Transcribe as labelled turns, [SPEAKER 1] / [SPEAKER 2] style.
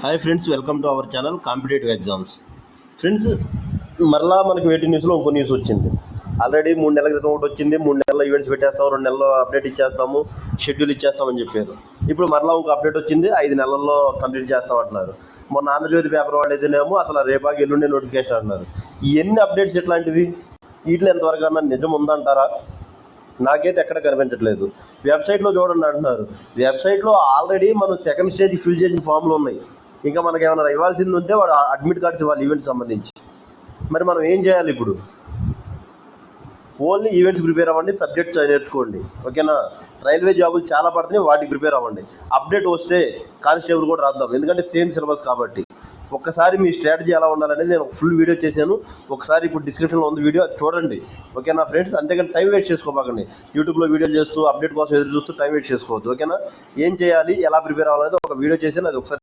[SPEAKER 1] Hi friends, welcome to our channel competitive exams. Friends, మరలా మనకి వేటి న్యూస్లో ఇంకో న్యూస్ వచ్చింది. ఆల్రెడీ 3 నెలల క్రితం ఒకటి వచ్చింది. 3 నెలల ఈవెంట్స్ పెట్టేస్తాం, 2 నెలల్లో అప్డేట్ ఇచ్చేస్తాము, షెడ్యూల్ ఇచ్చేస్తామని చెప్పారు. ఇప్పుడు మరలా ఇంకో అప్డేట్ వచ్చింది, 5 నెలల్లో కంప్లీట్ చేస్తాం అంటున్నారు. మొన్న ఆంధ్రజ్యోతి పేపర్ వాళ్ళు అయితేనేమో అసలు రేపాకి ఎల్లుండే నోటిఫికేషన్ అంటున్నారు. ఎన్ని అప్డేట్స్ ఎట్లాంటివి? వీటిలో ఎంతవరకు అన్నా నిజం ఉందంటారా? నాకైతే ఎక్కడ కనిపించట్లేదు. వెబ్సైట్లో చూడండి అంటున్నారు. వెబ్సైట్లో ఆల్రెడీ మనం సెకండ్ స్టేజ్ ఫిల్ చేసిన ఫామ్లు ఉన్నాయి. ఇంకా మనకి ఏమైనా ఇవ్వాల్సింది ఉంటే వాడు అడ్మిట్ కార్డ్స్ ఇవ్వాలి ఈవెంట్ సంబంధించి. మరి మనం ఏం చేయాలి ఇప్పుడు? ఓన్లీ ఈవెంట్స్ ప్రిపేర్ అవ్వండి, సబ్జెక్ట్ నేర్చుకోండి, ఓకేనా? రైల్వే జాబులు చాలా పడుతున్నాయి, వాటికి ప్రిపేర్ అవ్వండి. అప్డేట్ వస్తే కానిస్టేబుల్ కూడా రాద్దాం, ఎందుకంటే సేమ్ సిలబస్ కాబట్టి. ఒక్కసారి మీ స్ట్రాటజీ ఎలా ఉండాలనేది నేను ఫుల్ వీడియో చేశాను. ఒకసారి ఇప్పుడు డిస్క్రిప్షన్లో ఉంది వీడియో, చూడండి, ఓకేనా ఫ్రెండ్స్? అంతేగాని టైం వేస్ట్ చేసుకోబాకండి. యూట్యూబ్లో వీడియోలు చేస్తూ అప్డేట్ కోసం ఎదురు చూస్తూ టైం వేస్ట్ చేసుకోవద్దు, ఓకేనా? ఏం చేయాలి, ఎలా ప్రిపేర్ అవ్వాలనేది ఒక వీడియో చేశాను, అది ఒకసారి